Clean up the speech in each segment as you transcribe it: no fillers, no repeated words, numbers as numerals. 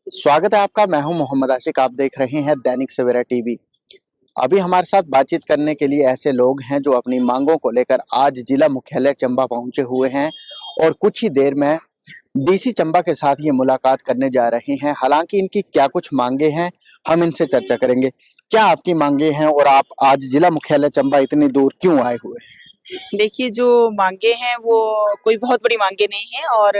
स्वागत है आपका। मैं हूं मोहम्मद आशिक। आप देख रहे हैं दैनिक सवेरा टीवी। अभी हमारे साथ बातचीत करने के लिए ऐसे लोग हैं जो अपनी मांगों को लेकर आज जिला मुख्यालय चंबा पहुंचे हुए हैं और कुछ ही देर में डीसी चंबा के साथ ये मुलाकात करने जा रहे हैं। हालांकि इनकी क्या कुछ मांगे हैं, हम इनसे चर्चा करेंगे। क्या आपकी मांगे हैं और आप आज जिला मुख्यालय चंबा इतनी दूर क्यों आए हुए हैं? देखिए, जो मांगे हैं वो कोई बहुत बड़ी मांगे नहीं है और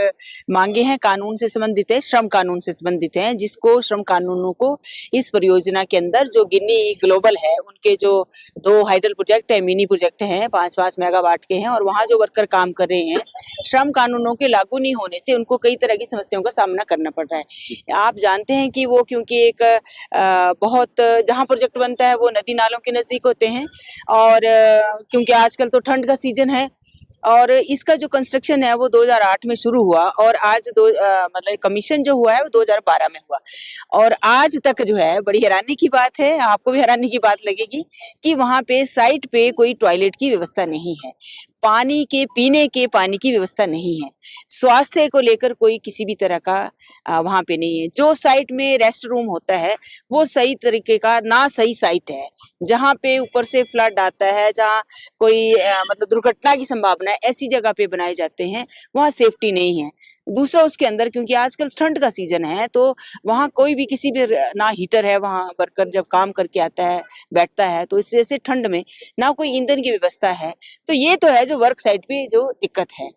मांगे हैं कानून से संबंधित है, श्रम कानून से संबंधित है, जिसको श्रम कानूनों को इस परियोजना के अंदर जो गिन्नी ग्लोबल है उनके जो 2 हाइडल प्रोजेक्ट है, मिनी प्रोजेक्ट हैं, 5-5 मेगावाट के हैं और वहाँ जो वर्कर काम कर रहे हैं, श्रम कानूनों के लागू नहीं होने से उनको कई तरह की समस्याओं का सामना करना पड़ रहा है। आप जानते हैं कि वो क्योंकि एक बहुत जहाँ प्रोजेक्ट बनता है वो नदी नालों के नजदीक होते हैं और क्योंकि आजकल तो ठंड का सीजन है और इसका जो कंस्ट्रक्शन है वो 2008 में शुरू हुआ और आज मतलब कमीशन जो हुआ है वो 2012 में हुआ और आज तक जो है बड़ी हैरानी की बात है, आपको भी हैरानी की बात लगेगी कि वहां पे साइट पे कोई टॉयलेट की व्यवस्था नहीं है, पानी के पीने के पानी की व्यवस्था नहीं है, स्वास्थ्य को लेकर कोई किसी भी तरह का वहां पे नहीं है। जो साइट में रेस्ट रूम होता है वो सही तरीके का ना सही साइट है, जहाँ पे ऊपर से फ्लड आता है, जहाँ कोई मतलब दुर्घटना की संभावना है, ऐसी जगह पे बनाए जाते हैं, वहाँ सेफ्टी नहीं है। दूसरा उसके अंदर क्योंकि आजकल ठंड का सीजन है तो वहाँ कोई भी किसी भी ना हीटर है, वहाँ वर्कर जब काम करके आता है बैठता है तो इस जैसे ठंड में ना कोई ईंधन की व्यवस्था है। तो ये तो है जो वर्क साइट पे जो दिक्कत है,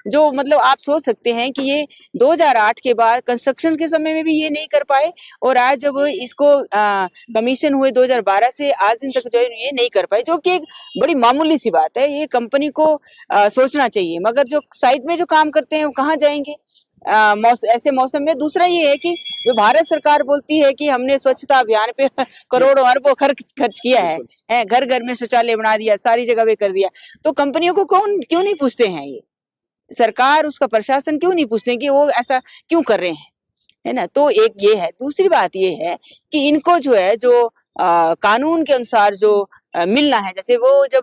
जो मतलब आप सोच सकते हैं कि ये 2008 के बाद कंस्ट्रक्शन के समय में भी ये नहीं कर पाए और आज जब इसको कमीशन हुए 2012 से आज दिन तक जो है ये नहीं कर पाए, जो कि एक बड़ी मामूली सी बात है। ये कंपनी को सोचना चाहिए, मगर जो साइड में जो काम करते हैं वो कहाँ जाएंगे ऐसे मौसम में। दूसरा ये है कि जो भारत सरकार बोलती है कि हमने स्वच्छता अभियान पे करोड़ों अरबों खर्च किया है, घर घर में शौचालय बना दिया, सारी जगह पे कर दिया, तो कंपनियों को कौन क्यों नहीं पूछते हैं, ये सरकार उसका प्रशासन क्यों नहीं पूछते कि वो ऐसा क्यों कर रहे हैं, है ना। तो एक ये है। दूसरी बात ये है कि इनको जो है जो कानून के अनुसार जो मिलना है, जैसे वो जब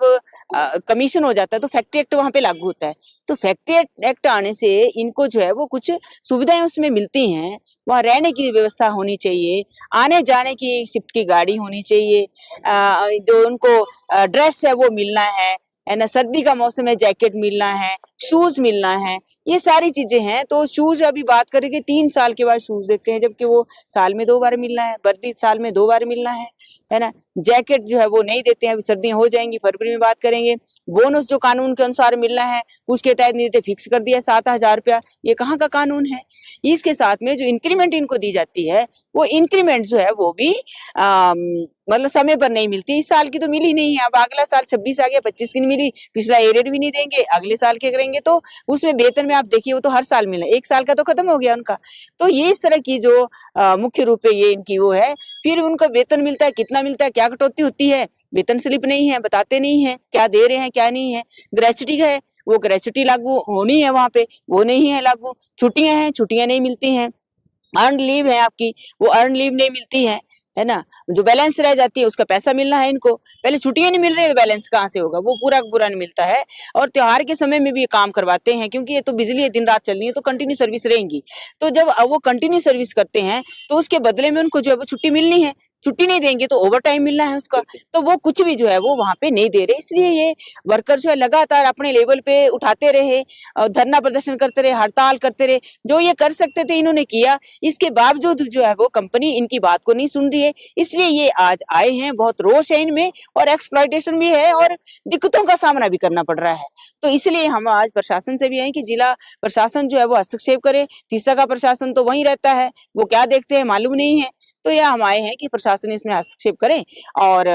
कमीशन हो जाता है तो फैक्ट्री एक्ट वहां पे लागू होता है, तो फैक्ट्री एक्ट आने से इनको जो है वो कुछ सुविधाएं उसमें मिलती हैं। वहाँ रहने की व्यवस्था होनी चाहिए, आने जाने की शिफ्ट की गाड़ी होनी चाहिए, जो उनको ड्रेस है वो मिलना है ना, सर्दी का मौसम है जैकेट मिलना है, शूज मिलना है, ये सारी चीजें हैं। तो शूज अभी बात करेंगे 3 साल के बाद शूज देते हैं, जबकि वो साल में 2 बार मिलना है, वर्दी साल में 2 बार मिलना है ना। जैकेट जो है वो नहीं देते हैं, अभी सर्दियां हो जाएंगी, फरवरी में बात करेंगे। बोनस जो कानून के अनुसार मिलना है उसके तहत नहीं देते, फिक्स कर दिया 7,000 रुपया, ये कहाँ का कानून है। इसके साथ में जो इंक्रीमेंट इनको दी जाती है वो इंक्रीमेंट जो है वो भी मतलब समय पर नहीं मिलती। इस साल की तो मिली नहीं है, अब अगला साल 26 आ गया, 25 की नहीं मिली, पिछला एरियर भी नहीं देंगे, अगले साल के करेंगे तो उसमें वेतन में आप देखिए वो तो हर साल मिला, 1 साल का तो खत्म हो गया उनका। तो ये इस तरह की जो मुख्य रूप है ये इनकी वो है। फिर उनका वेतन मिलता है, कितना मिलता है, क्या कटौती होती है, वेतन स्लिप नहीं है, बताते नहीं है क्या दे रहे हैं क्या नहीं है। ग्रेच्युटी है, वो ग्रेच्युटी लागू होनी है वहां पे, वो नहीं है लागू। छुट्टियां हैं, छुट्टियां नहीं मिलती हैं। अर्न लीव है आपकी, वो अर्न लीव नहीं मिलती है ना। जो बैलेंस रह जाती है उसका पैसा मिलना है इनको, पहले छुट्टियां नहीं मिल रही है तो बैलेंस कहाँ से होगा, वो पूरा पूरा नहीं मिलता है। और त्योहार के समय में भी ये काम करवाते हैं, क्योंकि ये तो बिजली है, दिन रात चलनी है तो कंटिन्यू सर्विस रहेंगी। तो जब वो कंटिन्यू सर्विस करते हैं तो उसके बदले में उनको जो है वो छुट्टी मिलनी है, छुट्टी नहीं देंगे तो ओवर टाइम मिलना है उसका, तो वो कुछ भी जो है वो वहां पे नहीं दे रहे। इसलिए ये वर्कर जो है लगातार अपने लेवल पे उठाते रहे, धरना प्रदर्शन करते रहे, हड़ताल करते रहे, जो ये कर सकते थे इन्होंने किया। इसके बावजूद जो है वो कंपनी इनकी बात को नहीं सुन रही है, इसलिए ये आज आए हैं। बहुत रोष है इनमें और एक्सप्लॉयटेशन भी है और दिक्कतों का सामना भी करना पड़ रहा है। तो इसलिए हम आज प्रशासन से भी आए कि जिला प्रशासन जो है वो हस्तक्षेप करे। तीसरा का प्रशासन तो वहीं रहता है, वो क्या देखते हैं मालूम नहीं है। तो यह हम आए हैं कि प्रशासन इसमें हस्तक्षेप करे और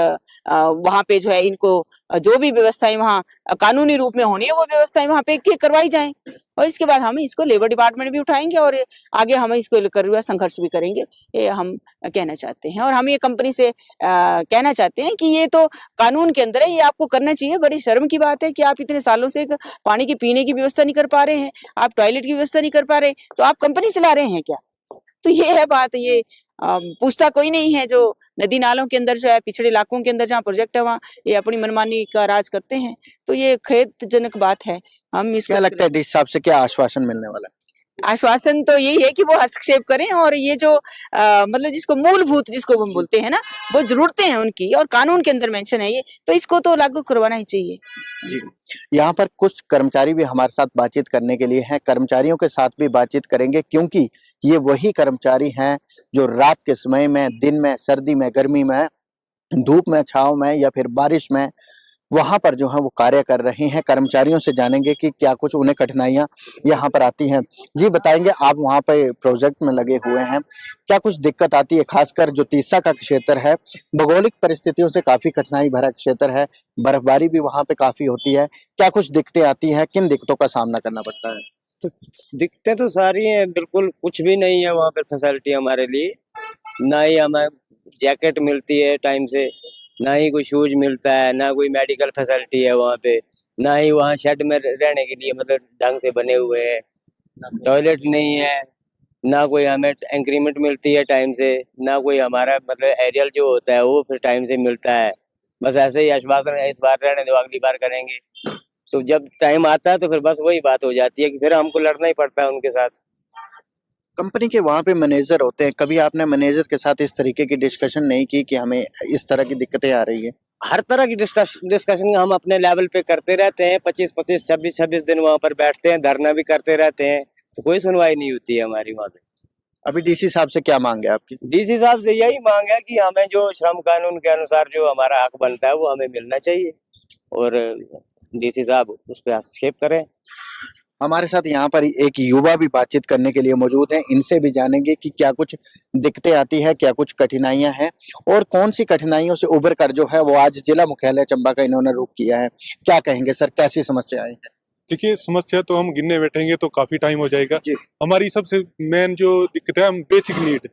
वहां पे जो है इनको जो भी व्यवस्थाएं वहाँ कानूनी रूप में होनी है वो व्यवस्थाएं वहां पे करवाई जाएं। और इसके बाद हम इसको लेबर डिपार्टमेंट भी उठाएंगे और आगे हम इसको लेकर हुआ संघर्ष भी करेंगे, ये हम कहना चाहते हैं। और हम ये कंपनी से कहना चाहते हैं कि ये तो कानून के अंदर है, ये आपको करना चाहिए। बड़ी शर्म की बात है कि आप इतने सालों से पानी की पीने की व्यवस्था नहीं कर पा रहे हैं, आप टॉयलेट की व्यवस्था नहीं कर पा रहे, तो आप कंपनी चला रहे हैं क्या। तो ये है बात। ये पूछता कोई नहीं है। जो नदी नालों के अंदर जो है, पिछड़े इलाकों के अंदर जहाँ प्रोजेक्ट है वहाँ ये अपनी मनमानी का राज करते हैं, तो ये खेदजनक बात है। हम इसको क्या लगता है डीसी साहब से क्या आश्वासन मिलने वाला है? आश्वासन तो यही है कि वो हस्तक्षेप करें और ये जो मतलब जिसको मूलभूत जिसको हम बोलते हैं ना, वो जरूरतें हैं उनकी और कानून के अंदर मेंशन है ये, तो इसको तो लागू करवाना ही चाहिए। जी, यहाँ पर कुछ कर्मचारी भी हमारे साथ बातचीत करने के लिए हैं। कर्मचारियों के साथ भी बातचीत करेंगे क्योंकि ये वही कर्मचारी हैं जो रात के समय में, दिन में, सर्दी में, गर्मी में, धूप में, छाँव में या फिर बारिश में वहाँ पर जो है वो कार्य कर रहे हैं। कर्मचारियों से जानेंगे कि क्या कुछ उन्हें कठिनाइयाँ यहाँ पर आती हैं। जी बताएंगे, आप वहाँ पे प्रोजेक्ट में लगे हुए हैं, क्या कुछ दिक्कत आती है? खासकर जो तीसा का क्षेत्र है, भौगोलिक परिस्थितियों से काफी कठिनाई भरा क्षेत्र है, बर्फबारी भी वहाँ पे काफी होती है। क्या कुछ दिक्कतें आती हैं? किन दिक्कतों का सामना करना पड़ता है? तो दिक्कतें तो सारी हैं, बिल्कुल कुछ भी नहीं है वहाँ पर फैसिलिटी हमारे लिए। ना ही हमें जैकेट मिलती है टाइम से, ना ही कोई शूज मिलता है, ना कोई मेडिकल फैसिलिटी है वहाँ पे, ना ही वहाँ शेड में रहने के लिए मतलब ढंग से बने हुए हैं, टॉयलेट नहीं है, ना कोई हमें इंक्रीमेंट मिलती है टाइम से, ना कोई हमारा मतलब एरियल जो होता है वो फिर टाइम से मिलता है। बस ऐसे ही आश्वासन है, इस बार रहने दो, अगली बार करेंगे। तो जब टाइम आता है तो फिर बस वही बात हो जाती है कि फिर हमको लड़ना ही पड़ता है उनके साथ। कंपनी के वहाँ पे मैनेजर होते हैं, कभी आपने मैनेजर के साथ इस तरीके की डिस्कशन नहीं की कि हमें इस तरह की दिक्कतें आ रही है? हर तरह की डिस्कशन हम अपने लेवल पे करते रहते हैं। 25-25, 26-26 दिन वहाँ पर बैठते हैं, धरना भी करते रहते हैं, तो कोई सुनवाई नहीं होती है हमारी वहाँ पे। अभी डीसी साहब से क्या मांग है आपकी? डीसी साहब से यही मांग है कि हमें जो श्रम कानून के अनुसार जो हमारा हक बनता है वो हमें मिलना चाहिए और डीसी साहब उस पर हस्तक्षेप करें। हमारे साथ यहाँ पर एक युवा भी बातचीत करने के लिए मौजूद हैं। इनसे भी जानेंगे कि क्या कुछ दिक्कतें आती है, क्या कुछ कठिनाइयां हैं और कौन सी कठिनाइयों से उबर कर जो है वो आज जिला मुख्यालय चंबा का इन्होंने रुख किया है। क्या कहेंगे सर, कैसी समस्याएं हैं? देखिए, समस्या तो हम गिनने बैठेंगे तो काफी टाइम हो जाएगा। जी। हमारी सबसे मेन जो दिक्कत है, हम बेसिक नीड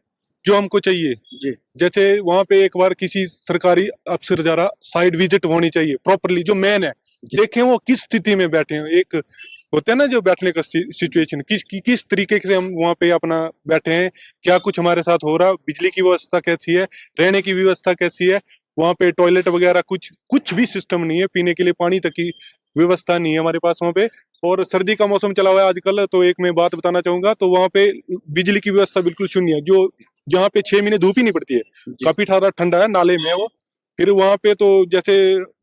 जो हमको चाहिए, जी। जैसे वहाँ पे एक बार किसी सरकारी अफसर जरा साइड विजिट होनी चाहिए प्रॉपरली, जो मेन है, देखें वो किस स्थिति में बैठे हैं। एक होता है ना जो बैठने का सिचुएशन, किस तरीके से हम वहाँ पे अपना बैठे हैं, क्या कुछ हमारे साथ हो रहा, बिजली की व्यवस्था कैसी है, रहने की व्यवस्था कैसी है, वहाँ पे टॉयलेट वगैरह कुछ भी सिस्टम नहीं है, पीने के लिए पानी तक की व्यवस्था नहीं है हमारे पास वहाँ पे। और सर्दी का मौसम चला हुआ है आजकल, तो एक मैं बात बताना चाहूंगा, तो वहाँ पे बिजली की व्यवस्था बिल्कुल शून्य है। जो जहाँ पे 6 महीने धूप ही नहीं पड़ती है, काफी ठंडा है, नाले में है वो। फिर वहाँ पे तो जैसे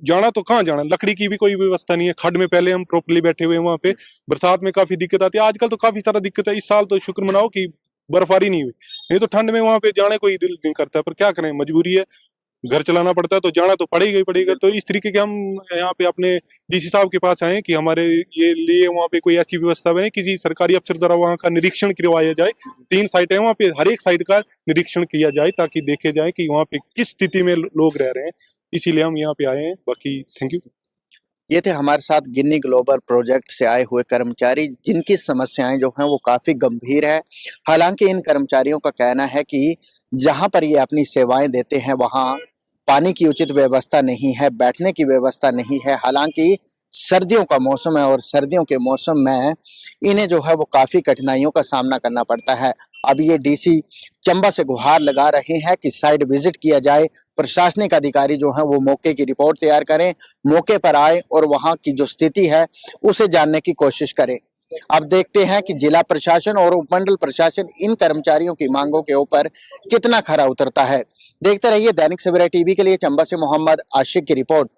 जाना तो कहाँ जाना, लकड़ी की भी कोई व्यवस्था नहीं है, खड में पहले हम प्रॉपर्ली बैठे हुए हैं वहाँ पे। बरसात में काफी दिक्कत आती है, आजकल तो काफी सारा दिक्कत है। इस साल तो शुक्र मनाओ कि बर्फबारी नहीं हुई, नहीं तो ठंड में वहाँ पे जाने को ही दिल नहीं करता, पर क्या करें, मजबूरी है, घर चलाना पड़ता है, तो जाना तो पड़ेगा ही पड़ेगा। तो इस तरीके के हम यहाँ पे अपने डीसी साहब के पास आए कि हमारे ये लिए वहाँ पे कोई ऐसी व्यवस्था बने, किसी सरकारी अफसर द्वारा वहाँ का निरीक्षण करवाया जाए। 3 साइट है वहाँ पे, हर एक साइट का निरीक्षण किया जाए ताकि देखे जाए कि वहाँ पे किस स्थिति में लोग रह रहे हैं। इसीलिए हम यहाँ पे आए हैं। बाकी थैंक यू। ये थे हमारे साथ गिन्नी ग्लोबल प्रोजेक्ट से आए हुए कर्मचारी, जिनकी समस्याएं जो हैं वो काफी गंभीर है। हालांकि इन कर्मचारियों का कहना है कि जहां पर ये अपनी सेवाएं देते हैं वहां पानी की उचित व्यवस्था नहीं है, बैठने की व्यवस्था नहीं है। हालांकि सर्दियों का मौसम है और सर्दियों के मौसम में इन्हें जो है वो काफी कठिनाइयों का सामना करना पड़ता है। अब ये डीसी चंबा से गुहार लगा रहे हैं कि साइड विजिट किया जाए, प्रशासनिक अधिकारी जो हैं वो मौके की रिपोर्ट तैयार करें, मौके पर आए और वहां की जो स्थिति है उसे जानने की कोशिश करें। अब देखते हैं कि जिला प्रशासन और उपमंडल प्रशासन इन कर्मचारियों की मांगों के ऊपर कितना खरा उतरता है। देखते रहिए दैनिक सवेरा टीवी के लिए चंबा से मोहम्मद आशिक की रिपोर्ट।